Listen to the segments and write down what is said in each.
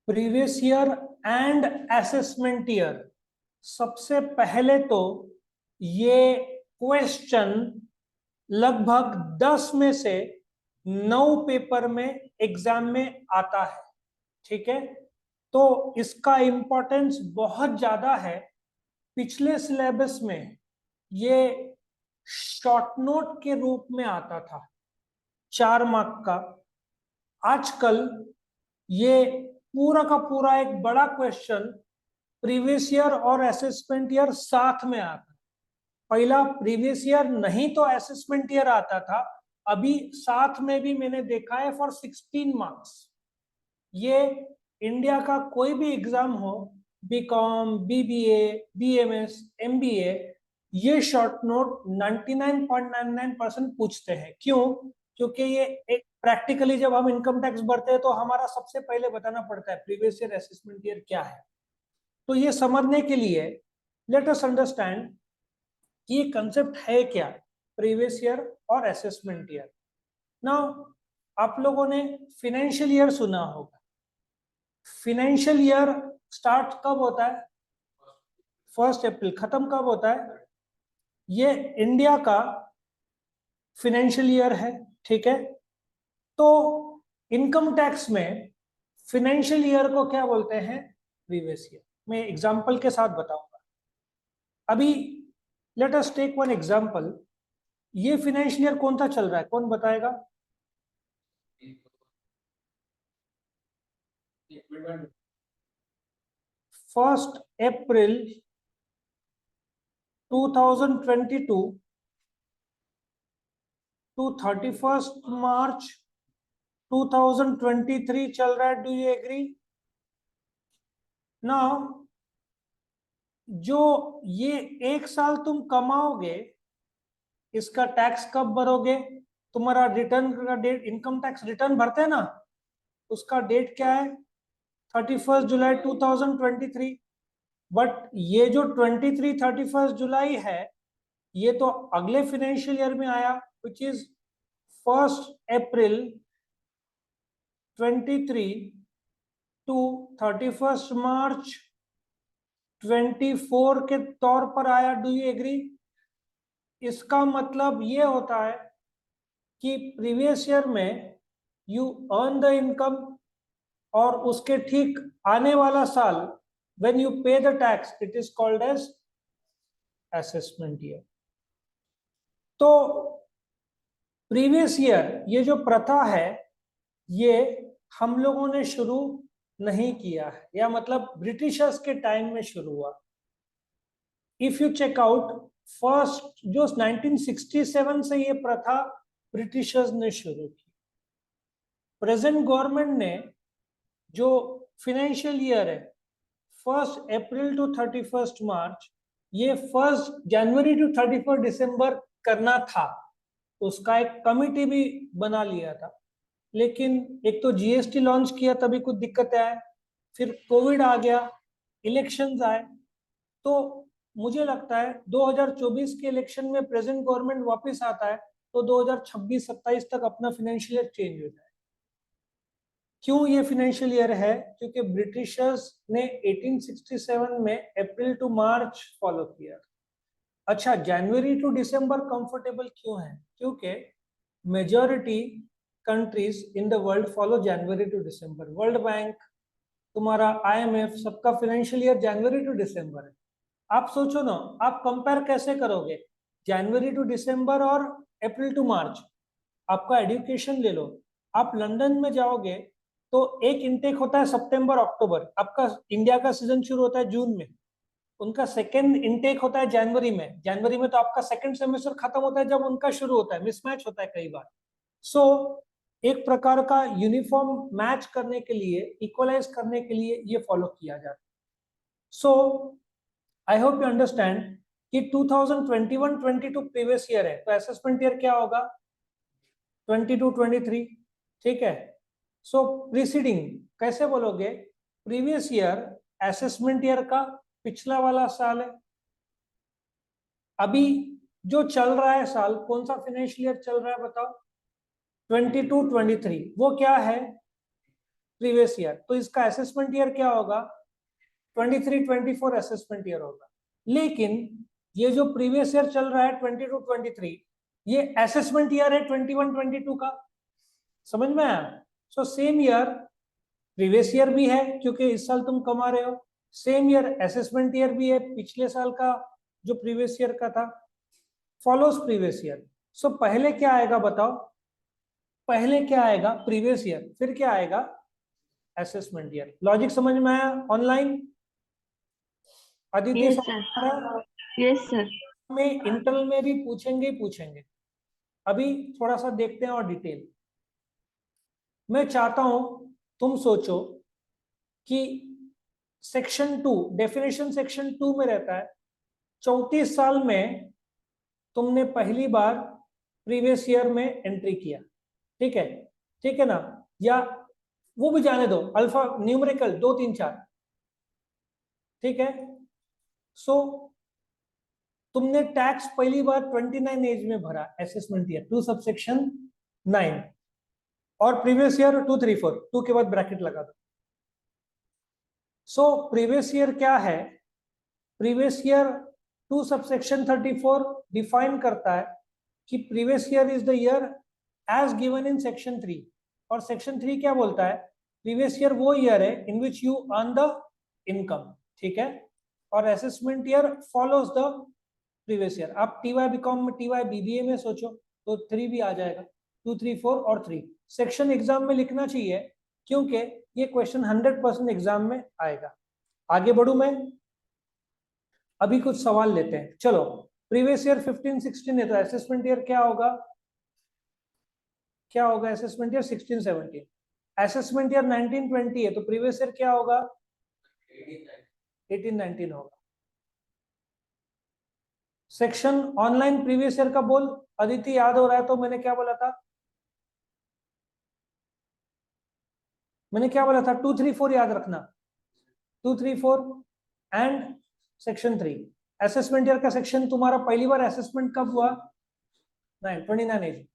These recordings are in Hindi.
Previous year and assessment year. सबसे पहले तो ये क्वेश्चन लगभग 10 में से 9 पेपर में एग्जाम में आता है। ठीक है, तो इसका इंपॉर्टेंस बहुत ज्यादा है। पिछले सिलेबस में ये शॉर्ट नोट के रूप में आता था, 4 मार्क का। आजकल ये पूरा का पूरा एक बड़ा क्वेश्चन प्रीवियस ईयर और असेसमेंट ईयर साथ में आता है। पहला प्रीवियस ईयर नहीं तो असेसमेंट ईयर आता था, अभी साथ में भी मैंने देखा है फॉर 16 मार्क्स। ये इंडिया का कोई भी एग्जाम हो, बीकॉम, बीबीए, बीएमएस, एमबीए, ये शॉर्ट नोट 99.99% पूछते हैं। क्यों? क्योंकि ये एक प्रैक्टिकली जब हम इनकम टैक्स भरते हैं तो हमारा सबसे पहले बताना पड़ता है प्रीवियस ईयर असेसमेंट ईयर क्या है। तो ये समझने के लिए लेट अस अंडरस्टैंड कि ये कंसेप्ट है क्या, प्रीवियस ईयर और असेसमेंट ईयर। नाउ आप लोगों ने फाइनेंशियल ईयर सुना होगा। फाइनेंशियल ईयर स्टार्ट कब होता है? 1 अप्रैल। खत्म कब होता है? ये इंडिया का फाइनेंशियल ईयर है। ठीक है, तो इनकम टैक्स में फाइनेंशियल ईयर को क्या बोलते हैं? Previous year. मैं एग्जांपल के साथ बताऊंगा। अभी let us take one example. ये फाइनेंशियल ईयर कौन सा चल रहा है, कौन बताएगा? 1 अप्रैल 2022 टू 31 मार्च 2023 चल रहा है। Do you agree? नाउ जो ये 1 साल तुम कमाओगे, इसका टैक्स कब भरोगे? तुम्हारा रिटर्न का डेट, इनकम टैक्स रिटर्न भरते हैं ना, उसका डेट क्या है? 31 जुलाई 2023। बट ये जो 31 जुलाई है, ये तो अगले फाइनेंशियल ईयर में आया, विच इज 1 अप्रैल 23 टू 31 मार्च 24 के तौर पर आया। Do you agree? इसका मतलब ये होता है कि प्रीवियस ईयर में यू अर्न द इनकम, और उसके ठीक आने वाला साल when you pay the tax, it is called as assessment year. तो प्रीवियस ईयर ये जो प्रथा है, ये हम लोगों ने शुरू नहीं किया है, या मतलब ब्रिटिशर्स के टाइम में शुरू हुआ। If you check out, first जो 1967 से ये प्रथा ब्रिटिशर्स ने शुरू की। प्रेजेंट गवर्नमेंट ने जो फाइनेंशियल ईयर है 1 अप्रैल टू 31 मार्च, ये 1 जनवरी टू 31 दिसंबर करना था। उसका एक कमिटी भी बना लिया था, लेकिन एक तो जीएसटी लॉन्च किया तभी कुछ दिक्कतें आए, फिर कोविड आ गया, इलेक्शंस आए। तो मुझे लगता है 2024 के इलेक्शन में प्रेजेंट गवर्नमेंट वापस आता है तो 2026-27 तक अपना फाइनेंशियल ईयर चेंज हो जाए। क्यों ये फाइनेंशियल ईयर है? क्योंकि ब्रिटिशर्स ने 1867 में अप्रैल टू मार्च फॉलो किया। अच्छा, जनवरी टू दिसंबर कंफर्टेबल क्यों है? क्योंकि majority countries in the world follow January to December. World Bank, तुम्हारा आईएमएफ, सबका financial year January to December है। आप सोचो ना, आप कंपेयर कैसे करोगे जनवरी टू दिसंबर और अप्रैल टू मार्च? आपका एजुकेशन ले लो, आप लंदन में जाओगे तो एक इनटेक होता है सितंबर अक्टूबर, आपका इंडिया का सीजन शुरू होता है जून में, उनका सेकेंड इनटेक होता है जनवरी में। जनवरी में तो आपका सेकेंड सेमेस्टर खत्म होता है जब उनका शुरू होता है, मिसमैच होता है कई बार। सो एक प्रकार का यूनिफॉर्म मैच करने के लिए, इक्वलाइज करने के लिए ये फॉलो किया जाता है। सो आई होप यू अंडरस्टैंड कि 2021-22 प्रीवियस ईयर है, तो असेसमेंट ईयर क्या होगा? 22-23। ठीक है, सो प्रीसीडिंग कैसे बोलोगे? प्रीवियस ईयर असेसमेंट ईयर का पिछला वाला साल है। अभी जो चल रहा है साल, कौन सा फाइनेंशियल ईयर चल रहा है बताओ? 22-23। वो क्या है? प्रीवियस ईयर, तो इसका असेसमेंट ईयर क्या होगा? 23-24 असेसमेंट ईयर होगा। लेकिन ये जो प्रीवियस ईयर चल रहा है 22-23, ये असेसमेंट ईयर है 21-22 का। समझ में आया? So same year previous year भी है क्योंकि इस साल तुम कमा रहे हो, सेम ईयर असेसमेंट ईयर भी है, पिछले साल का जो प्रीवियस ईयर का था, फॉलोज प्रीवियस ईयर। सो पहले क्या आएगा बताओ? पहले क्या आएगा? प्रीवियस ईयर, फिर क्या आएगा? Assessment year. लॉजिक समझ में आया? ऑनलाइन अदिति यस समझ सर। में आ रहा है? Yes sir. में इंटरनल में भी पूछेंगे ही पूछेंगे। अभी थोड़ा सा देखते हैं और डिटेल। मैं चाहता हूं तुम सोचो कि सेक्शन 2, डेफिनेशन सेक्शन 2 में रहता है 34 साल में तुमने पहली बार प्रीवियस ईयर में एंट्री किया, ठीक है? ठीक है ना? या वो भी जाने दो, अल्फा न्यूमेरिकल 2 3 4, ठीक है? सो तुमने टैक्स पहली बार 29 एज में भरा, असेसमेंट ईयर 2 सबसेक्शन 9, और प्रीवियस ईयर 2 3 4, 2 के बाद ब्रैकेट लगा दो। सो प्रीवियस ईयर क्या है? प्रीवियस ईयर 2 सबसेक्शन 34 डिफाइन करता है कि previous year is the year as given in section 3, और सेक्शन 3 क्या बोलता है? प्रीवियस ईयर वो ईयर है in which you earn the income, ठीक है? और assessment year follows the previous year. आप टीवाई बीकॉम में, टीवाई बीबीए में सोचो तो 3 भी आ जाएगा, 2 3 4 और 3 सेक्शन एग्जाम में लिखना चाहिए क्योंकि ये क्वेश्चन 100% एग्जाम में आएगा। आगे बढ़ू मैं, अभी कुछ सवाल लेते हैं। चलो, प्रीवियस ईयर 15-16 है तो असेसमेंट ईयर क्या होगा? क्या होगा असेसमेंट ईयर? 16-17। असेसमेंट ईयर 19-20 है तो प्रीवियस ईयर क्या होगा? 18-19 होगा। सेक्शन ऑनलाइन प्रीवियस ईयर का बोल। अदिति याद हो रहा है तो मैंने क्या बोला था? मैंने क्या बोला था? 2 3 4 याद रखना, 2 3 4 एंड सेक्शन 3। असेसमेंट ईयर का सेक्शन तुम्हारा पहली बार असेसमेंट कब हुआ? 29 एज,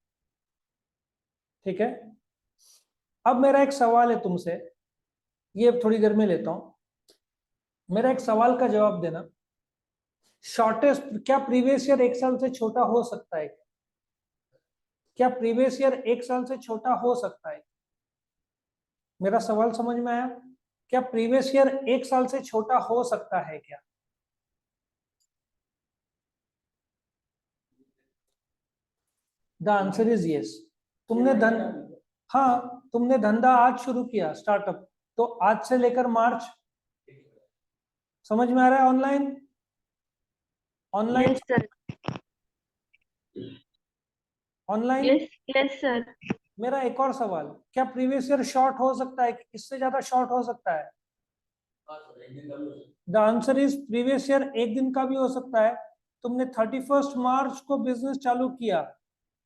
ठीक है? अब मेरा एक सवाल है तुमसे, ये थोड़ी देर में लेता हूं। मेरा एक सवाल का जवाब देना। शॉर्टेस्ट, क्या प्रीवियस ईयर 1 साल से छोटा हो सकता है? क्या प्रीवियस ईयर 1 साल से छोटा हो सकता है? मेरा सवाल समझ में आया? क्या प्रीवियस ईयर 1 साल से छोटा हो सकता है क्या? The answer is yes. तुमने हाँ, तुमने धंधा आज शुरू किया, स्टार्टअप, तो आज से लेकर मार्च, समझ में आ रहा है? Online, online, yes sir. Online. Yes yes sir. मेरा एक और सवाल, क्या प्रीवियस ईयर शॉर्ट हो सकता है? इससे ज्यादा शॉर्ट हो सकता है? The answer is previous year 1 दिन का भी हो सकता है। तुमने 31 मार्च को बिजनेस चालू किया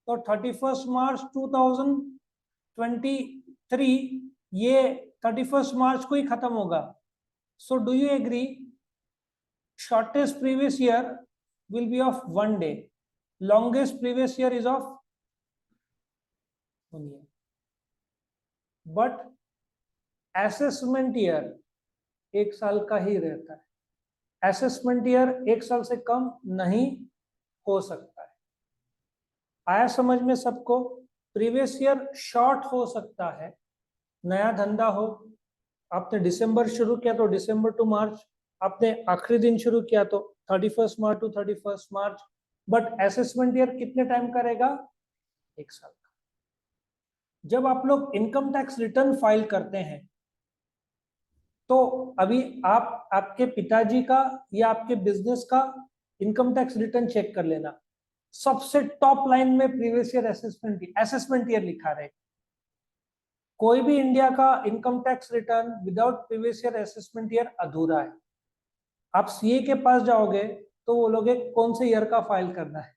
तो 31 मार्च 2023 ये 31 मार्च को ही खत्म होगा। So do you agree? Shortest previous year will be of 1 day, longest previous year is of 1 year, but assessment year 1 साल का ही रहता है। असेसमेंट ईयर 1 साल से कम नहीं हो सकता है। आया समझ में सबको? प्रीवियस ईयर शॉर्ट हो सकता है, नया धंधा हो, आपने दिसंबर शुरू किया तो दिसंबर टू मार्च, आपने आखिरी दिन शुरू किया तो 31 March two 31 March, but assessment year कितने टाइम का रहेगा? 1 साल का। जब आप लोग इनकम टैक्स रिटर्न फाइल करते हैं तो अभी आप आपके पिताजी का या आपके बिजनेस का इनकम टैक्स रिटर्न चेक कर लेना, सबसे टॉप लाइन में प्रीवियस ईयर असेसमेंट ईयर लिखा रहे। कोई भी इंडिया का income tax return without previous year assessment year अधूरा है। आप सीए के पास जाओगे तो वो लोग कौन से ईयर का फाइल करना है,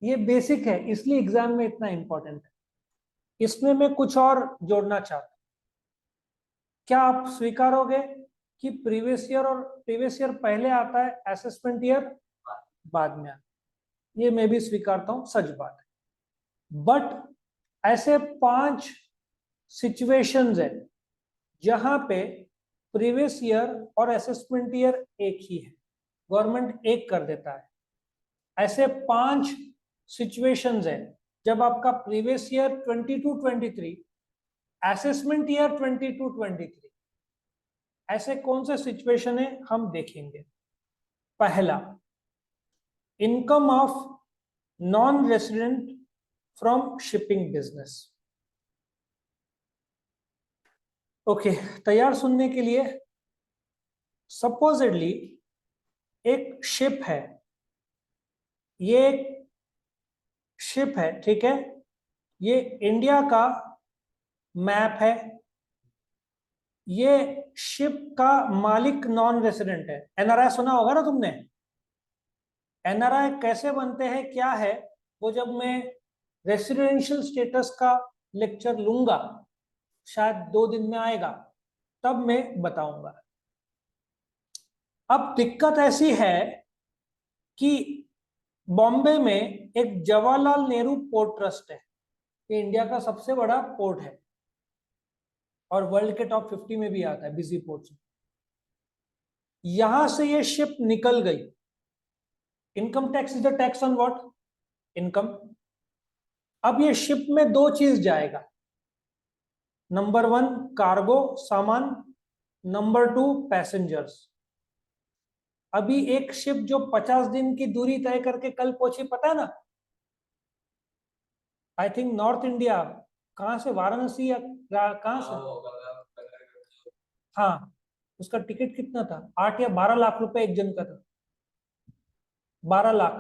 ये बेसिक है, इसलिए एग्जाम में इतना इंपॉर्टेंट है। इसमें मैं कुछ और जोड़ना चाहता हूं। क्या आप स्वीकारोगे कि प्रीवियस ईयर और प्रीवियस ईयर पहले आता है, असेसमेंट ईयर बाद में आता है? ये मैं भी स्वीकारता हूं, सच बात है। बट ऐसे 5 सिचुएशंस है जहां पे प्रीवियस ईयर और असेसमेंट ईयर एक ही है, गवर्नमेंट एक कर देता है। ऐसे 5 सिचुएशंस है जब आपका प्रीवियस ईयर 22-23, असेसमेंट ईयर 22-23, ऐसे कौन से सिचुएशन है हम देखेंगे। पहला, income of non resident from shipping business. Okay, तैयार सुनने के लिए। सपोजिडली एक शिप है, ये एक शिप है, ठीक है, ये इंडिया का मैप है, ये शिप का मालिक नॉन रेसिडेंट है। एनआरआई सुना होगा ना तुमने। एनआरआई कैसे बनते हैं क्या है वो जब मैं रेसिडेंशियल स्टेटस का लेक्चर लूंगा, शायद 2 दिन में आएगा, तब मैं बताऊंगा। अब दिक्कत ऐसी है कि बॉम्बे में एक जवाहरलाल नेहरू पोर्ट ट्रस्ट है, ये इंडिया का सबसे बड़ा पोर्ट है और वर्ल्ड के टॉप 50 में भी आता है बिजी पोर्ट्स में। यहां से ये शिप निकल गई। Income tax is the tax on what? Income. अब ये शिप में 2 चीज जाएगा, नंबर 1 कार्गो सामान, नंबर 2 पैसेंजर्स। अभी एक शिप जो 50 दिन की दूरी तय करके कल पहुंची, पता है ना, आई थिंक नॉर्थ इंडिया, कहां से, वाराणसी या कहां से, हाँ, उसका टिकट कितना था, 8 या 12 लाख रुपए एक जन का था। 12 लाख,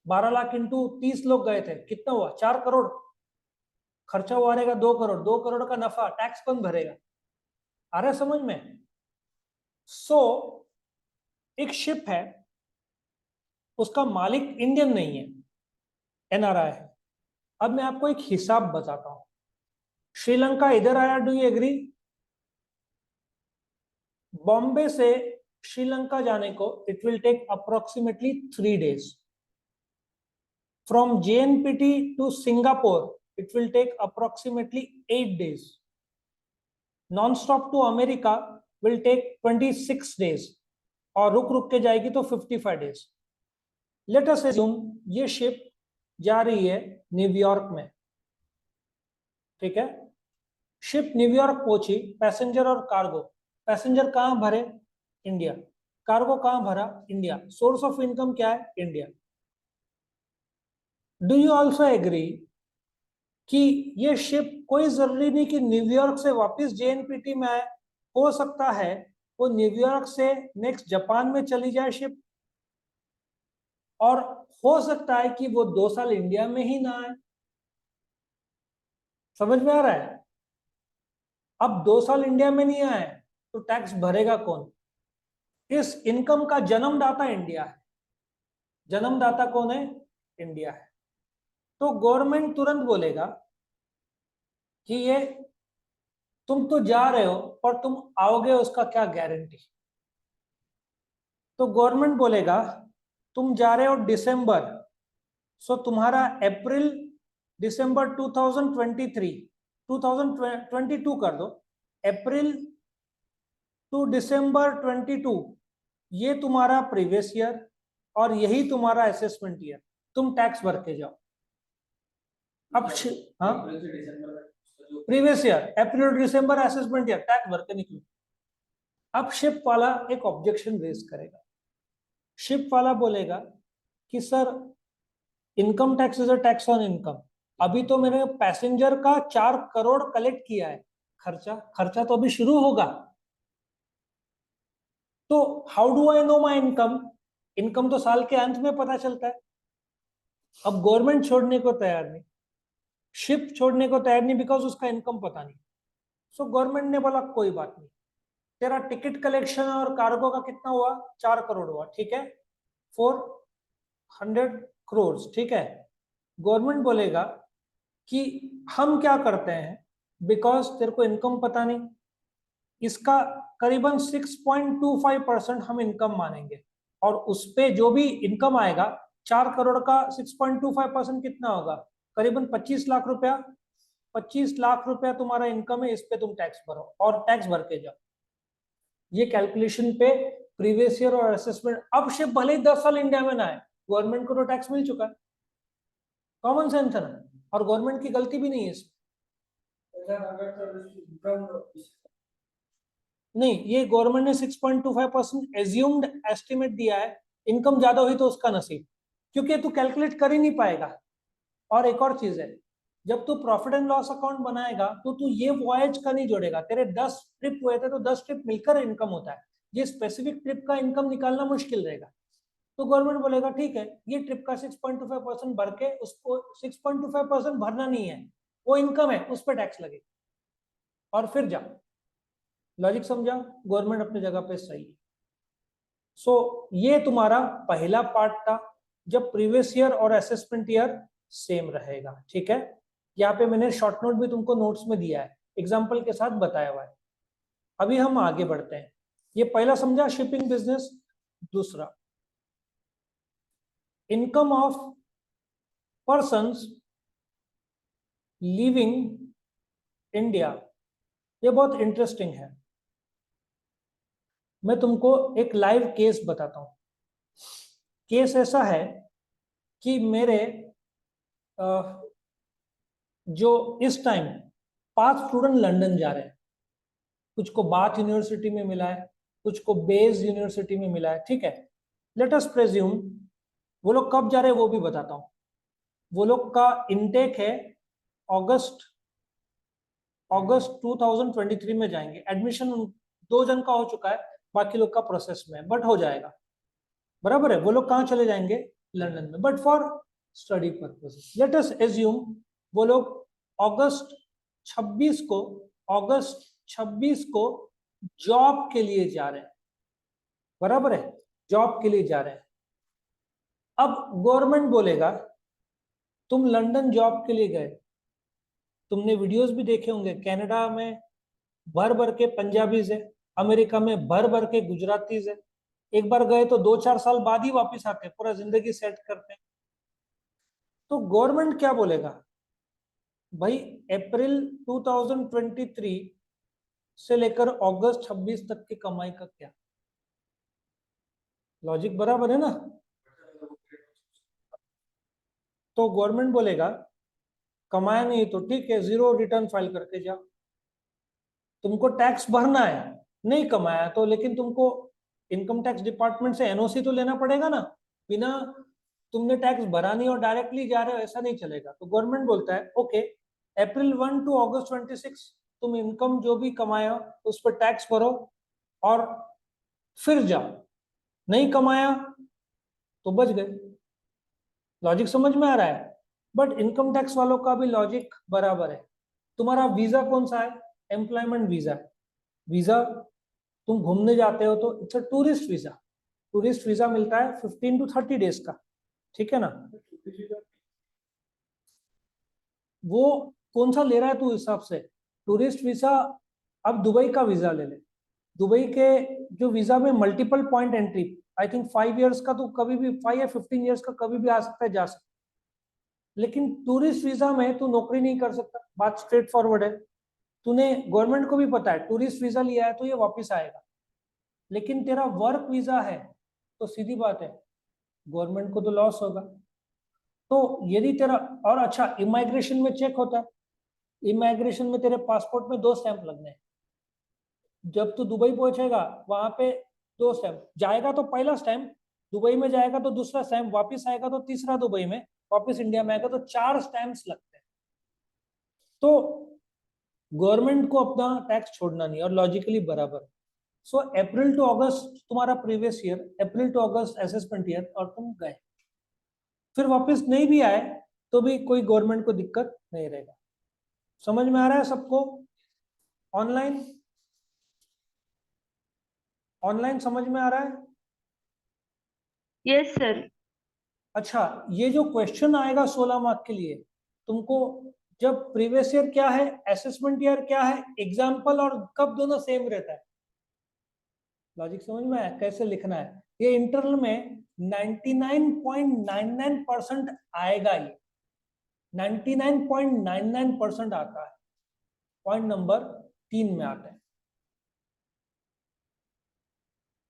12 लाख इंटू 30 लोग गए थे, कितना हुआ, 4 करोड़। खर्चा हुआ रहेगा 2 करोड़, 2 करोड़ का नफा, टैक्स कौन भरेगा? आ रहा है समझ में? सो एक शिप है, उसका मालिक इंडियन नहीं है, एनआरआई है। अब मैं आपको एक हिसाब बताता हूं। श्रीलंका इधर आया, डू यू एग्री? बॉम्बे से श्रीलंका जाने को it will take approximately 3 days. From JNPT to Singapore, it will take approximately 8 days. Non-stop to America will take 26 days. और रुक रुक के जाएगी तो 55 days. Let us assume ये शिप जा रही है न्यूयॉर्क में, ठीक है। शिप न्यूयॉर्क पहुंची, पैसेंजर और कार्गो। पैसेंजर कहां भरे? इंडिया। कार्गो कहां भरा? इंडिया। सोर्स ऑफ इनकम क्या है? India. Do you also agree कि ये शिप कोई जरूरी नहीं कि न्यूयॉर्क से वापस जेएनपीटी में आए, हो सकता है वो न्यूयॉर्क से नेक्स्ट जापान में चली जाए शिप, और हो सकता है कि वो 2 साल इंडिया में ही ना आए। समझ में आ रहा है? अब 2 साल इंडिया में नहीं आए तो टैक्स भरेगा कौन? इस इनकम का जन्मदाता इंडिया है। जन्मदाता कौन है? इंडिया है। तो गवर्नमेंट तुरंत बोलेगा कि ये तुम तो जा रहे हो और तुम आओगे, उसका क्या गारंटी? तो गवर्नमेंट बोलेगा तुम जा रहे हो दिसंबर, सो तुम्हारा अप्रैल दिसंबर 2023, 2022 कर दो, अप्रैल टू दिसंबर 22, ये तुम्हारा प्रीवियस ईयर और यही तुम्हारा असेसमेंट ईयर, तुम टैक्स भर के जाओ। अब हाँ, previous year April to December assessment year, tax भर के निकलो। अब शिप वाला एक ऑब्जेक्शन रेज करेगा। शिप वाला बोलेगा कि sir income tax is a tax on income, अभी तो मैंने पैसेंजर का 4 करोड़ कलेक्ट किया है, खर्चा खर्चा तो अभी शुरू होगा, तो how do I know my income? Income तो साल के अंत में पता चलता है। अब गवर्नमेंट छोड़ने को तैयार नहीं, शिप छोड़ने को तैयार नहीं, बिकॉज उसका इनकम पता नहीं। सो गवर्नमेंट ने बोला कोई बात नहीं, तेरा टिकट कलेक्शन और कार्गो का कितना हुआ? 4 करोड़ हुआ, ठीक है, 400 करोड़, ठीक है। गवर्नमेंट बोलेगा कि हम क्या करते हैं, बिकॉज तेरे को इनकम पता नहीं, इसका करीबन 6.25% हम इनकम मानेंगे, और उस पे जो भी इनकम आएगा 4 करोड़ का 6.25% कितना होगा? करीबन 25 लाख रुपया। 25 लाख रुपया तुम्हारा इनकम है, इस पे तुम टैक्स भरो और टैक्स भर के जाओ। ये कैलकुलेशन पे प्रीवियस ईयर और असेसमेंट। अब से भले ही 10 साल इंडिया में ना है, गवर्नमेंट को तो टैक्स मिल चुका है, कॉमन सेंस है ना, और गवर्नमेंट की गलती भी नहीं है इसमें। नहीं, ये गवर्नमेंट ने 6.25% एज्यूम्ड एस्टिमेट दिया है, इनकम ज्यादा हुई तो उसका नसीब, क्योंकि तू कैलकुलेट कर ही नहीं पाएगा। और एक और चीज है, जब तू प्रॉफिट एंड लॉस अकाउंट बनाएगा तो तू ये वॉयज का नहीं जोड़ेगा। तेरे 10 ट्रिप हुए थे तो 10 ट्रिप मिलकर इनकम होता है, ये स्पेसिफिक ट्रिप का इनकम निकालना मुश्किल रहेगा। तो गवर्नमेंट बोलेगा ठीक है, ये ट्रिप का 6.25% भर के, उसको 6.25% भरना नहीं है, वो इनकम है, उस पर टैक्स लगे और फिर जा। लॉजिक समझा? गवर्नमेंट अपनी जगह पे सही है। सो ये तुम्हारा पहला पार्ट था, जब प्रीवियस ईयर और असेसमेंट ईयर सेम रहेगा। ठीक है, यहाँ पे मैंने शॉर्ट नोट भी तुमको नोट्स में दिया है, एग्जाम्पल के साथ बताया हुआ है। अभी हम आगे बढ़ते हैं। ये पहला समझा शिपिंग बिजनेस। दूसरा, income of persons living India. ये बहुत इंटरेस्टिंग है। मैं तुमको एक लाइव केस बताता हूं। केस ऐसा है कि मेरे जो इस टाइम 5 स्टूडेंट लंदन जा रहे हैं, कुछ को बाथ यूनिवर्सिटी में मिला है, कुछ को बेज यूनिवर्सिटी में मिला है। ठीक है, लेट अस प्रेज्यूम वो लोग कब जा रहे हैं वो भी बताता हूं। वो लोग का इनटेक है अगस्त 2023 में जाएंगे। एडमिशन 2 जन का हो चुका है, बाकी लोग का प्रोसेस में, बट हो जाएगा। बराबर है। वो लोग कहाँ चले जाएंगे? लंदन में, but for study purpose. Let us assume वो लोग अगस्त 26 को अगस्त 26 को जॉब के लिए जा रहे हैं। बराबर है, जॉब के लिए जा रहे हैं। अब गवर्नमेंट बोलेगा तुम लंदन जॉब के लिए गए, तुमने वीडियोस भी देखे होंगे, कनाडा में भर भर के पंजाबीज है, अमेरिका में भर भर के गुजरातीज है। एक बार गए तो 2-4 साल बाद ही वापस आते हैं, पूरा जिंदगी सेट करते हैं। तो गवर्नमेंट क्या बोलेगा भाई, अप्रैल 2023 से लेकर अगस्त 26 तक की कमाई का क्या? लॉजिक बराबर है ना? तो गवर्नमेंट बोलेगा कमाया नहीं तो ठीक है, 0 रिटर्न फाइल करके जाओ। तुमको टैक्स भरना है, नहीं कमाया तो, लेकिन तुमको इनकम टैक्स डिपार्टमेंट से एनओसी तो लेना पड़ेगा ना। बिना तुमने टैक्स भरा नहीं और डायरेक्टली जा रहे हो, ऐसा नहीं चलेगा। तो गवर्नमेंट बोलता है ओके, अप्रैल 1 टू अगस्त 26 तुम इनकम जो भी कमाया उस पर टैक्स भरो और फिर जाओ। नहीं कमाया तो बच गए। लॉजिक समझ में आ रहा है? बट इनकम टैक्स वालों का भी लॉजिक बराबर है। तुम्हारा वीजा कौन सा है? Employment visa. वीजा तुम घूमने जाते हो तो it's a tourist visa. Tourist visa मिलता है 15 टू 30 डेज का। ठीक है ना? वो कौन सा ले रहा है तू हिसाब से। टूरिस्ट वीजा, अब दुबई का वीजा ले ले। दुबई के जो वीजा में multiple point entry, I think 5 years का, तो कभी भी 5 या 15 इयर्स का कभी भी आ सकता है, जा सकता है। लेकिन टूरिस्ट वीजा में तू नौकरी नहीं कर सकता, बात स्ट्रेट फॉरवर्ड है। तूने, गवर्नमेंट को भी पता है टूरिस्ट वीजा लिया है तो ये वापस आएगा, लेकिन तेरा वर्क वीजा है तो सीधी बात है गवर्नमेंट को तो लॉस होगा। तो यदि तेरा, और अच्छा इमाइग्रेशन में चेक होता है, इमाइग्रेशन में तेरे पासपोर्ट में 2 स्टैंप लगने हैं। जब तू दुबई पहुंचेगा वहां पे 2 स्टैंप, जाएगा तो पहला स्टैंप, दुबई में जाएगा तो दूसरा स्टैंप, वापिस आएगा तो तीसरा, दुबई में वापिस इंडिया में आएगा तो 4 स्टैंप्स लगते हैं। तो गवर्नमेंट को अपना टैक्स छोड़ना नहीं, और लॉजिकली बराबर। सो अप्रैल टू अगस्त तुम्हारा previous year, April to August assessment year, और तुम गए, फिर वापस नहीं भी आए तो भी कोई गवर्नमेंट को दिक्कत नहीं रहेगा। समझ में आ रहा है सबको? ऑनलाइन, ऑनलाइन समझ में आ रहा है? Yes sir. अच्छा, ये जो क्वेश्चन आएगा 16 मार्क के लिए, तुमको जब प्रीवियस ईयर क्या है, असेसमेंट ईयर क्या है, एग्जाम्पल और कब दोनों सेम रहता है, लॉजिक समझ में आया कैसे लिखना है? ये इंटरनल में 99.99% आएगा। ये 99.99% आता है, पॉइंट नंबर 3 में आता है।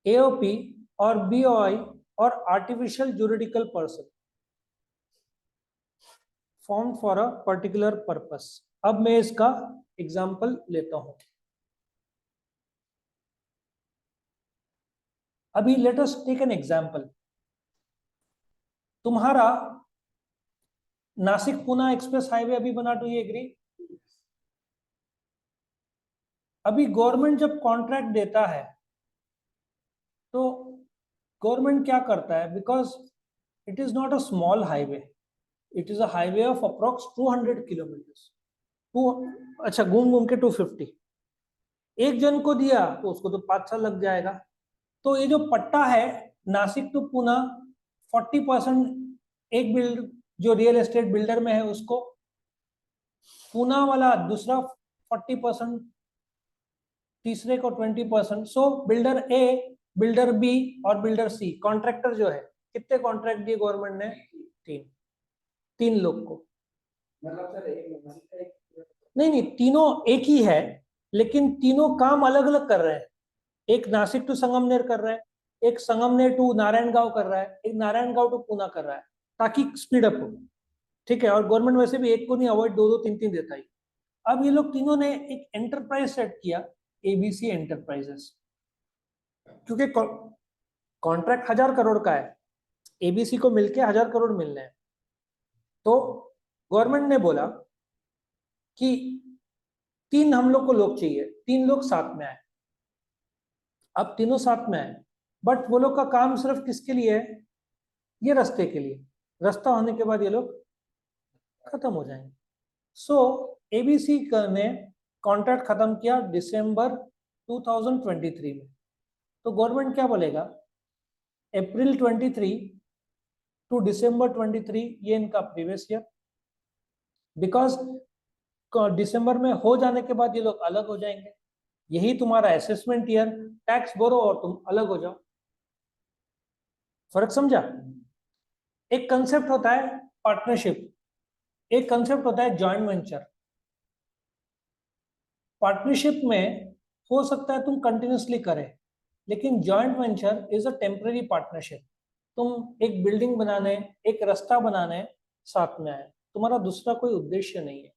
एओपी और बीओआई और artificial juridical person form for a particular purpose. अब मैं इसका एग्जाम्पल लेता हूं। अभी let us take an example. तुम्हारा नासिक पुणे एक्सप्रेस हाईवे अभी बना, डू यू एग्री? अभी गवर्नमेंट जब कॉन्ट्रैक्ट देता है तो गवर्नमेंट क्या करता है, because it is not a small highway, it is a highway of approx 200 kilometres. अच्छा, घूम घूम के 250, एक जन को दिया तो उसको तो 5 साल लग जाएगा। तो ये जो पट्टा है नासिक टू पुणे, 40% एक बिल्ड जो रियल एस्टेट बिल्डर में है उसको, पुणे वाला दूसरा 40%, तीसरे को 20%। सो बिल्डर ए, बिल्डर बी और बिल्डर सी, कॉन्ट्रैक्टर जो है, कितने कॉन्ट्रैक्ट दिए गवर्नमेंट ने? 3 लोग को। मतलब सर नहीं नहीं, तीनों एक ही है, लेकिन तीनों काम अलग अलग कर रहे हैं। एक नासिक टू संगमनेर कर रहा है, एक संगमनेर टू नारायणगांव कर रहा है, एक नारायणगांव टू पुणे कर रहा है, ताकि स्पीड अप हो। ठीक है, और गवर्नमेंट वैसे भी एक को नहीं अवॉइड, दो दो तीन तीन देता ही। अब ये लोग तीनों ने एक एंटरप्राइज सेट किया, एबीसी एंटरप्राइजेस, क्योंकि कॉन्ट्रैक्ट 1000 करोड़ का है, एबीसी को मिलके 1000 करोड़ मिलने हैं। तो गवर्नमेंट ने बोला कि 3 हम लोग को लोग चाहिए, 3 लोग साथ में आए। अब तीनों साथ में आए, बट वो लोग का काम सिर्फ किसके लिए है? ये रास्ते के लिए। रास्ता होने के बाद ये लोग खत्म हो जाएंगे। सो एबीसी ने कॉन्ट्रैक्ट खत्म किया दिसंबर 2023 में। तो गवर्नमेंट क्या बोलेगा, अप्रैल 23 टू दिसंबर 23 ये इनका प्रीवियस ईयर, बिकॉज दिसंबर में हो जाने के बाद ये लोग अलग हो जाएंगे, यही तुम्हारा असेसमेंट ईयर, टैक्स भरो और तुम अलग हो जाओ। फर्क समझा? एक कंसेप्ट होता है पार्टनरशिप, एक कंसेप्ट होता है जॉइंट वेंचर। पार्टनरशिप में हो सकता है तुम कंटिन्यूसली करें, लेकिन joint venture is a temporary partnership. तुम एक बिल्डिंग बनाने, एक रास्ता बनाने साथ में आए, तुम्हारा दूसरा कोई उद्देश्य नहीं है।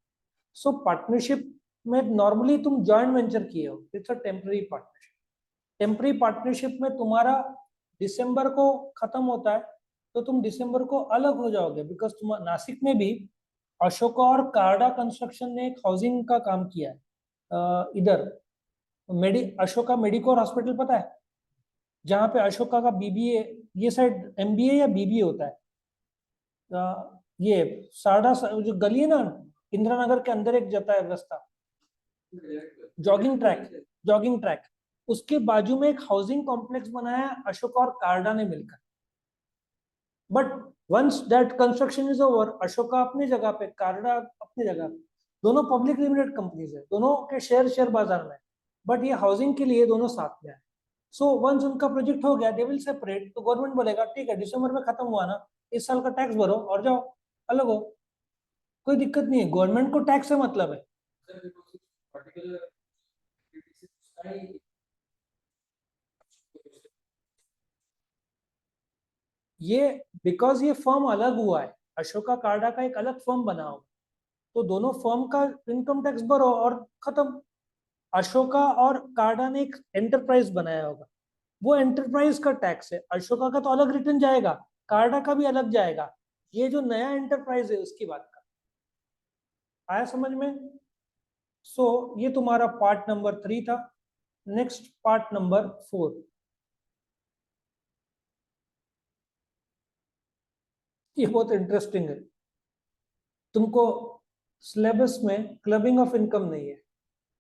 सो पार्टनरशिप में नॉर्मली तुम जॉइंट वेंचर किए हो, it's a temporary partnership. Temporary partnership में तुम्हारा दिसंबर को खत्म होता है तो तुम दिसंबर को अलग हो जाओगे, बिकॉज तुम नासिक में भी अशोका और कार्डा कंस्ट्रक्शन ने एक हाउसिंग का काम किया है। इधर अशोका मेडिकोर हॉस्पिटल पता है, जहाँ पे अशोका का बीबीए, ये साइड एमबीए या बीबीए होता है। ये सारडा जो गली है ना, इंदिरा नगर के अंदर एक जाता है रास्ता, जॉगिंग ट्रैक, जॉगिंग ट्रैक, उसके बाजू में एक हाउसिंग कॉम्प्लेक्स बनाया है अशोका और कार्डा ने मिलकर। But once that construction is over, Ashoka अपनी जगह पे, कार्डा अपनी जगह पे, दोनों पब्लिक लिमिटेड कंपनीज है, दोनों के शेयर बाजार में, बट ये हाउसिंग के लिए दोनों साथ में है। सो वंस उनका प्रोजेक्ट हो गया, दे विल सेपरेट। तो गवर्नमेंट बोलेगा ठीक है, दिसंबर में खत्म हुआ ना, इस साल का टैक्स भरो और जाओ, अलग हो, कोई दिक्कत नहीं है, गवर्नमेंट को टैक्स से मतलब है। ये बिकॉज ये फर्म अलग हुआ है, अशोका कार्डा का एक अलग फर्म बना हुआ, तो दोनों फर्म का इनकम टैक्स भरो और खत्म। अशोका और कार्डा ने एक एंटरप्राइज बनाया होगा, वो एंटरप्राइज का टैक्स है, अशोका का तो अलग रिटर्न जाएगा, कार्डा का भी अलग जाएगा। ये जो नया एंटरप्राइज है उसकी बात का आया समझ में? सो ये तुम्हारा पार्ट नंबर 3 था। नेक्स्ट पार्ट नंबर 4, ये बहुत इंटरेस्टिंग है। तुमको सिलेबस में क्लबिंग ऑफ इनकम नहीं है,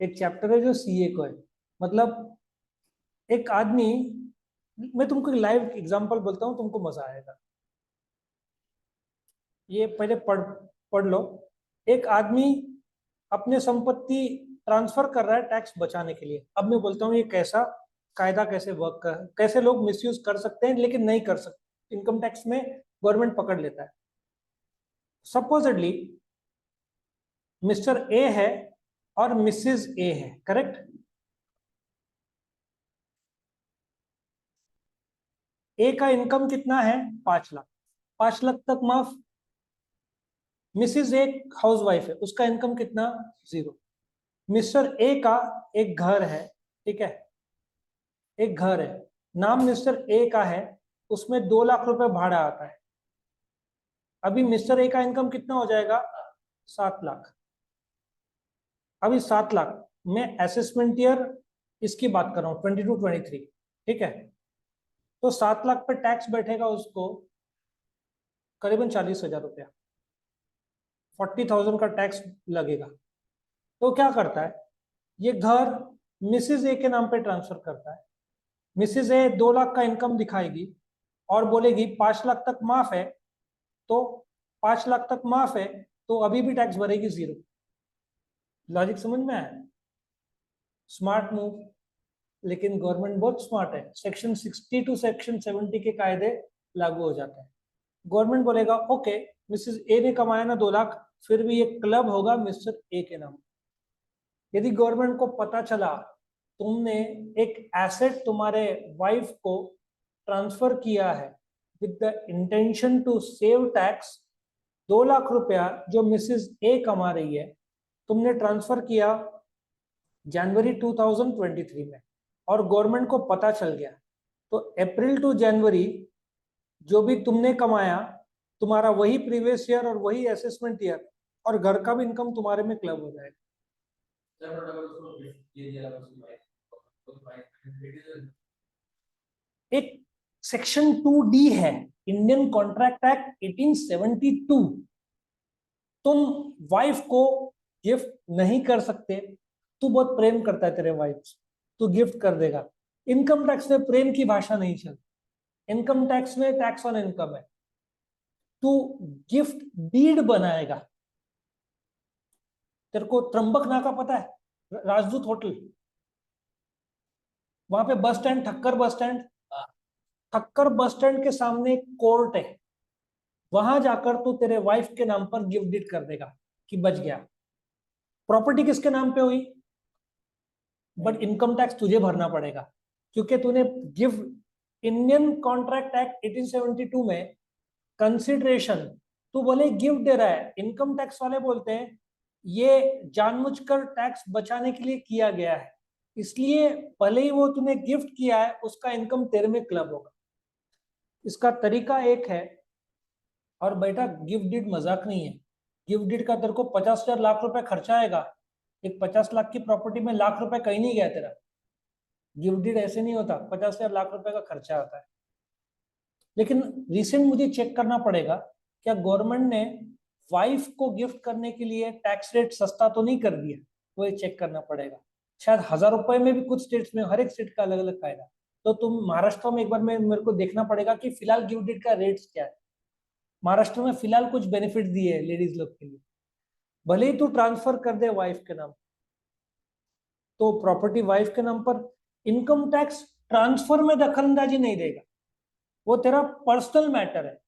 एक चैप्टर है जो सीए को है। मतलब एक आदमी, मैं तुमको लाइव एग्जांपल बोलता हूँ, तुमको मजा आएगा। ये पहले पढ़ पढ़ लो। एक आदमी अपने संपत्ति ट्रांसफर कर रहा है टैक्स बचाने के लिए। अब मैं बोलता हूँ ये कैसा कायदा, कैसे वर्क कर, कैसे लोग मिसयूज कर सकते हैं लेकिन नहीं कर सकते, इनकम टैक्स में गवर्नमेंट पकड़ लेता है। सपोजिटली मिस्टर ए है और मिसेस ए है, करेक्ट? ए का इनकम कितना है? 5 लाख। 5 लाख तक माफ। मिसेस ए हाउस वाइफ है, उसका इनकम कितना? 0। मिस्टर ए का एक घर है, ठीक है, एक घर है, नाम मिस्टर ए का है, उसमें 2 लाख रुपए भाड़ा आता है। अभी मिस्टर ए का इनकम कितना हो जाएगा? 7 लाख। अभी 7 लाख मैं असेसमेंट ईयर इसकी बात कर रहा हूँ, 22-23, ठीक है। तो 7 लाख पे टैक्स बैठेगा उसको करीबन 40,000 रुपया, 40,000 का टैक्स लगेगा। तो क्या करता है, ये घर मिसेज ए के नाम पे ट्रांसफर करता है। मिसेज ए 2 लाख का इनकम दिखाएगी और बोलेगी 5 लाख तक माफ है, तो 5 लाख तक माफ है, तो अभी भी टैक्स भरेगी 0। लॉजिक समझ में आया? Smart move. लेकिन गवर्नमेंट बहुत स्मार्ट है, सेक्शन 60 टू सेक्शन 70 के कायदे लागू हो जाते हैं। गवर्नमेंट बोलेगा ओके, मिसेस ए ने कमाया ना 2 लाख, फिर भी ये क्लब होगा मिस्टर ए के नाम। यदि गवर्नमेंट को पता चला तुमने एक एसेट तुम्हारे वाइफ को ट्रांसफर किया है with the intention to save tax, 2 lakh रुपया जो मिसेस ए कमा रही है तुमने ट्रांसफर किया जनवरी 2023 में, और गवर्नमेंट को पता चल गया, तो अप्रैल टू जनवरी जो भी तुमने कमाया, तुम्हारा वही प्रीवियस ईयर और वही असेसमेंट ईयर और घर का भी इनकम तुम्हारे में क्लब हो जाएगा। एक सेक्शन 2D है, इंडियन कॉन्ट्रैक्ट एक्ट 1872। तुम वाइफ को गिफ्ट नहीं कर सकते, तू बहुत प्रेम करता है तेरे वाइफ से, तू गिफ्ट कर देगा। इनकम टैक्स में प्रेम की भाषा नहीं चलती, इनकम टैक्स में टैक्स ऑन इनकम है। तू गिफ्ट डीड बनाएगा। तेरे को त्र्यंबक नाका पता है, राजदूत होटल, वहां पे bus stand, Thakkar bus stand, Thakkar bus stand के सामने एक कोर्ट है, वहां जाकर तू तेरे वाइफ के नाम पर गिफ्ट डीड कर देगा कि बच गया। प्रॉपर्टी किसके नाम पे हुई, बट इनकम टैक्स तुझे भरना पड़ेगा, क्योंकि तूने गिफ्ट। इंडियन कॉन्ट्रैक्ट एक्ट 1872 में कंसिडरेशन, तू भले गिफ्ट दे रहा है, इनकम टैक्स वाले बोलते हैं ये जानबूझकर टैक्स बचाने के लिए किया गया है, इसलिए भले ही वो तूने गिफ्ट किया है उसका इनकम तेरे में क्लब होगा। इसका तरीका एक है, और बेटा गिफ्ट डीड मजाक नहीं है। गिफ्ट डीड का तेरे को 50,000 लाख रुपए खर्चा आएगा, एक 50 लाख की प्रॉपर्टी में लाख रुपए कहीं नहीं गया तेरा। गिफ्ट डीड ऐसे नहीं होता, 50,000 लाख रुपए का खर्चा आता है। लेकिन रिसेंट मुझे चेक करना पड़ेगा, क्या गवर्नमेंट ने वाइफ को गिफ्ट करने के लिए टैक्स रेट सस्ता तो नहीं कर दिया, वो ये चेक करना पड़ेगा। शायद 1,000 रुपए में भी कुछ स्टेट्स में, हर एक स्टेट का अलग अलग कायदा। तो तुम महाराष्ट्र में एक बार मेरे को देखना पड़ेगा कि फिलहाल गिफ्ट डीड का रेट क्या है। महाराष्ट्र में फिलहाल कुछ बेनिफिट दिए है लेडीज लोग के लिए, भले ही तू ट्रांसफर कर दे वाइफ के नाम, तो प्रॉपर्टी वाइफ के नाम पर, इनकम टैक्स ट्रांसफर में दखल अंदाजी नहीं देगा, वो तेरा पर्सनल मैटर है।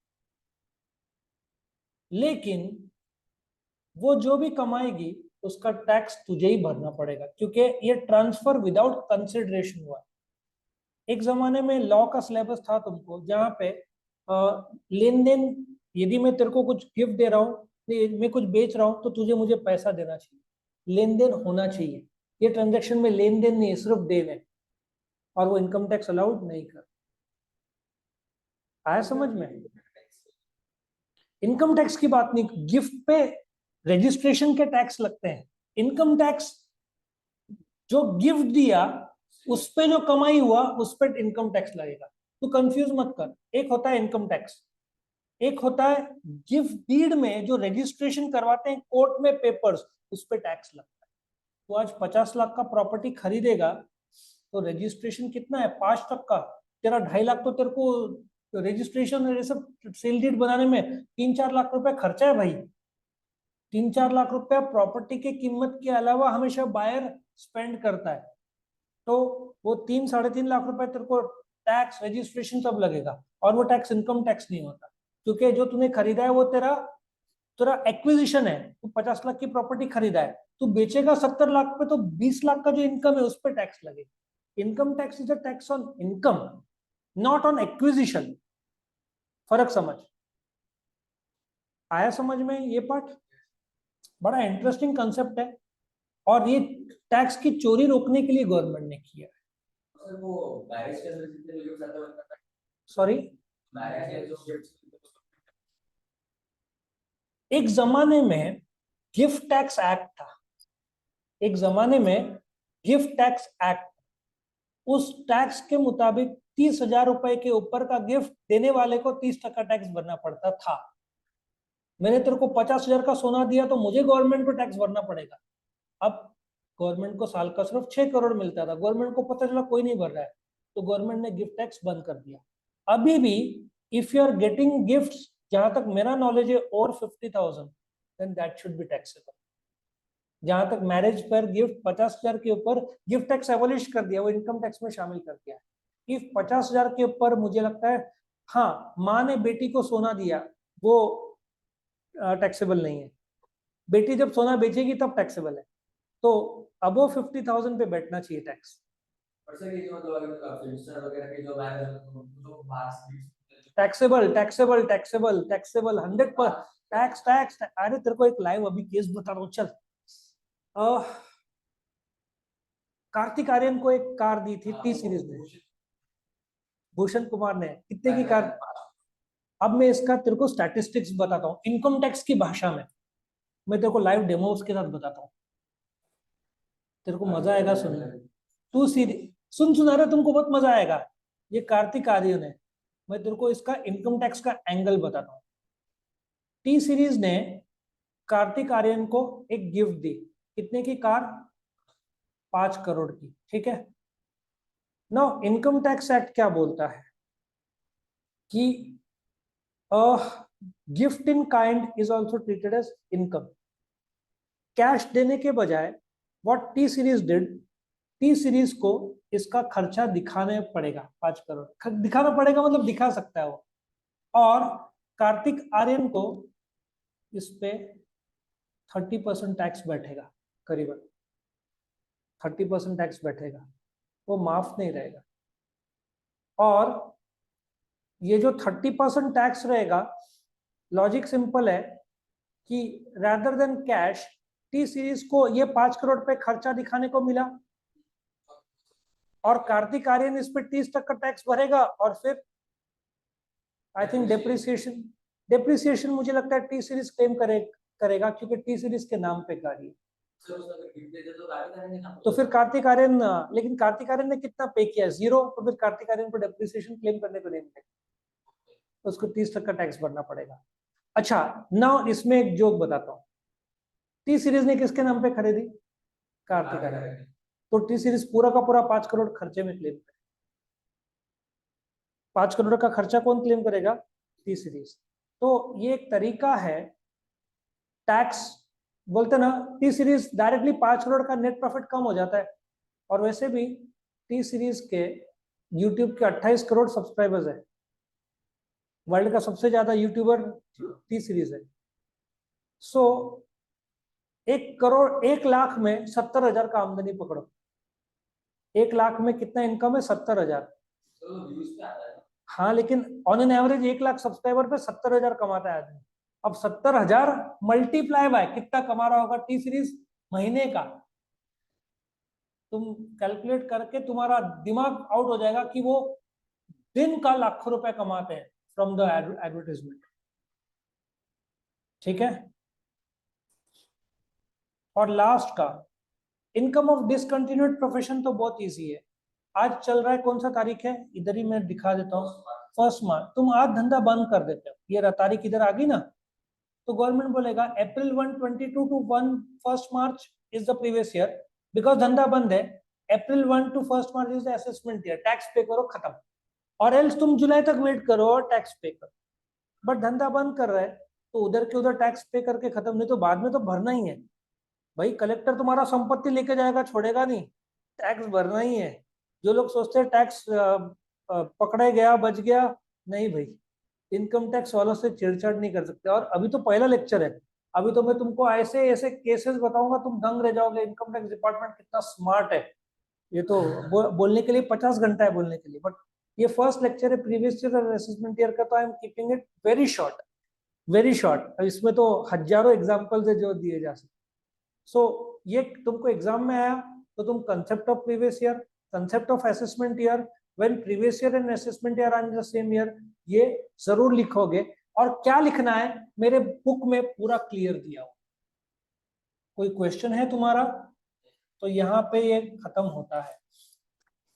लेकिन वो जो भी कमाएगी उसका टैक्स तुझे ही भरना पड़ेगा, क्योंकि ये ट्रांसफर विदाउट कंसिडरेशन हुआ। एक जमाने में लॉ का सिलेबस था तुमको, जहां पे लेन देन, यदि मैं तेरे को कुछ गिफ्ट दे रहा हूँ, मैं कुछ बेच रहा हूँ, तो तुझे मुझे पैसा देना चाहिए, लेन देन होना चाहिए। ये ट्रांजेक्शन में लेन देन नहीं है, सिर्फ देन है, और वो इनकम टैक्स अलाउड नहीं कर। आया समझ में? इनकम टैक्स की बात नहीं, गिफ्ट पे रजिस्ट्रेशन के टैक्स लगते हैं। इनकम टैक्स जो गिफ्ट दिया उस पे जो कमाई हुआ उस पे इनकम टैक्स लगेगा। तो कंफ्यूज मत कर, एक होता है इनकम टैक्स, एक होता है गिफ्ट डीड में जो रजिस्ट्रेशन करवाते हैं कोर्ट में पेपर्स, उस पे टैक्स लगता है। तो आज 50 लाख का प्रॉपर्टी खरीदेगा तो रजिस्ट्रेशन कितना है, 5 का, तेरा 2.5 लाख तो तेरे को रजिस्ट्रेशन ये सब सेल डीड बनाने में 3-4 लाख रुपए खर्चा है भाई। 3-4 लाख रुपया प्रॉपर्टी की कीमत के अलावा हमेशा बायर स्पेंड करता है, तो वो 3-3.5 लाख रुपए तेरे को टैक्स रजिस्ट्रेशन सब लगेगा, और वो टैक्स इनकम टैक्स नहीं होता, क्योंकि जो तूने खरीदा है वो तेरा तेरा एक्विजिशन है, तू 50 लाख की प्रॉपर्टी खरीदा है, तू बेचेगा 70 लाख पे, तो 20 लाख का जो इनकम है उस पर टैक्स लगेगा। Income tax is a tax on income, not on acquisition. फर्क समझ आया समझ में ये पार्ट? बड़ा इंटरेस्टिंग कंसेप्ट है, और ये टैक्स की चोरी रोकने के लिए गवर्नमेंट ने किया है। वो मैरिज के सॉरी, एक जमाने में गिफ्ट टैक्स एक्ट था, एक जमाने में गिफ्ट टैक्स एक्ट, उस टैक्स के मुताबिक 30,000 रुपए के ऊपर का गिफ्ट देने वाले को 30% टैक्स भरना पड़ता था। मैंने तेरे को 50,000 का सोना दिया तो मुझे गवर्नमेंट को टैक्स भरना पड़ेगा। अब गवर्नमेंट को साल का सिर्फ 6 करोड़ मिलता था, गवर्नमेंट को पता चला कोई नहीं भर रहा है, तो गवर्नमेंट ने गिफ्ट टैक्स बंद कर दिया। अभी भी if you are getting gift, जहां तक मेरा नॉलेज है, और 50,000, then that should be taxable. जहां तक मैरिज पर गिफ्ट 50,000 के ऊपर, गिफ्ट टैक्स एबॉलिश कर दिया, वो इनकम टैक्स में शामिल कर दिया है। इफ 50,000 के ऊपर, मुझे लगता है, हाँ, माँ ने बेटी को सोना दिया, वो टैक्सेबल नहीं है। बेटी जब सोना बेचेगी तब टैक्सेबल है, तो अबो 50,000 पे बैठना चाहिए tax. Taxable taxable taxable taxable 100%। Tax tax. अरे तेरे को एक लाइव अभी केस बता रहा हूँ, चल। कार्तिक आर्यन को एक कार दी थी टी सीरीज ने, भूषण कुमार ने, कितने की कार? अब मैं इसका तेरे को स्टैटिस्टिक्स बताता हूँ इनकम टैक्स की भाषा में, मैं तेरे को लाइव डेमोस के साथ बताता हूँ, तेरे को मजा आएगा सुनने। तू सीरीज सुन, सुना रहा, तुमको बहुत मजा आएगा। ये कार्तिक आर्यन है, मैं तेरे को इसका इनकम टैक्स का एंगल बताता हूँ। टी सीरीज ने कार्तिक आर्यन को एक गिफ्ट दी, कितने की कार? 5 करोड़ की, ठीक है। नो, इनकम टैक्स एक्ट क्या बोलता है कि gift in kind is also treated as income. Cash देने के बजाय व्हाट टी सीरीज डिड, टी सीरीज को इसका खर्चा दिखाने पड़ेगा, 5 करोड़ दिखाना पड़ेगा, मतलब दिखा सकता है वो, और कार्तिक आर्यन को इस पे 30% टैक्स बैठेगा, करीबन 30% टैक्स बैठेगा, वो माफ नहीं रहेगा। और ये जो 30% टैक्स रहेगा, लॉजिक सिंपल है कि rather than cash, T Series को ये 5 करोड़ पे खर्चा दिखाने को मिला, और कार्तिक आर्यन इस पे 30% टैक्स भरेगा, और फिर आई थिंक डेप्रिसिएशन, डेप्रिसिएशन मुझे लगता है टी सीरीज क्लेम करेगा, क्योंकि टी सीरीज के नाम पे गाड़ी है। तो फिर कार्तिक आर्यन, लेकिन कार्तिक आर्यन ने कितना पे किया? 0। तो फिर कार्तिक आर्यन को डेप्रिसिएशन क्लेम करने को नहीं मिलेगा, तो उसको 30% टैक्स भरना पड़ेगा। अच्छा, नाउ इसमें एक जोक बताता हूँ। टी सीरीज ने किसके नाम पे खरीदी? कार्तिक आर्यन। तो टी सीरीज पूरा का पूरा 5 करोड़ खर्चे में क्लेम करेगा। 5 करोड़ का खर्चा कौन क्लेम करेगा? T series. तो ये एक तरीका है टैक्स, बोलते ना, टी सीरीज डायरेक्टली 5 करोड़ का नेट प्रॉफिट कम हो जाता है। और वैसे भी टी सीरीज के यूट्यूब के 28 करोड़ सब्सक्राइबर्स है, वर्ल्ड का सबसे ज्यादा यूट्यूबर टी सीरीज है। सो 1 लाख में 70,000 का आमदनी पकड़ो, 1 लाख में कितना इनकम है? 70,000। हाँ, लेकिन on an average 1 lakh subscriber पे 70,000 कमाता है आदमी। अब 70,000 मल्टीप्लाई बाय कितना कमा रहा होगा टी सीरीज महीने का, तुम कैलकुलेट करके तुम्हारा दिमाग आउट हो जाएगा कि वो दिन का लाखों रुपए कमाते हैं फ्रॉम द एडवर्टाइजमेंट। ठीक है। और लास्ट का, इनकम ऑफ डिसकंटिन्यूड प्रोफेशन तो बहुत इजी है। आज चल रहा है, कौन सा तारीख है, इधर ही मैं दिखा देता हूँ, 1 मार्च। तुम आज धंधा बंद कर देते हो, ये तारीख इधर आ गई ना, तो गवर्नमेंट बोलेगा April 1, 22 to 1 March is the previous year, because धंधा बंद है। April 1 to 1 March is the assessment year, tax पे करो, खत्म। और एल्स तुम जुलाई तक वेट करो और टैक्स पे करो, बट धंधा बंद कर रहा है तो उधर के उधर टैक्स पे करके खत्म, नहीं तो बाद में तो भरना ही है भाई। कलेक्टर तुम्हारा संपत्ति लेके जाएगा, छोड़ेगा नहीं, टैक्स भरना ही है। जो लोग सोचते हैं टैक्स पकड़े गया, बच गया, नहीं भाई, इनकम टैक्स वालों से छेड़छाड़ नहीं कर सकते। और अभी तो पहला लेक्चर है, अभी तो मैं तुमको ऐसे ऐसे केसेस बताऊंगा, तुम दंग रह जाओगे, इनकम टैक्स डिपार्टमेंट कितना स्मार्ट है। ये तो बोलने के लिए 50 घंटा है बोलने के लिए, बट ये फर्स्ट लेक्चर है प्रीवियस ईयर और असेसमेंट ईयर का, तो I am keeping it very short, very short. इसमें तो हजारों एग्जाम्पल्स है जो दिए जा सकते। सो ये तुमको एग्जाम में आया तो तुम concept of previous year, concept of assessment year, when previous year and assessment year are in the same year, ये जरूर लिखोगे। और क्या लिखना है मेरे बुक में पूरा क्लियर दिया हुआ। कोई क्वेश्चन है तुम्हारा? तो यहाँ पे ये खत्म होता है।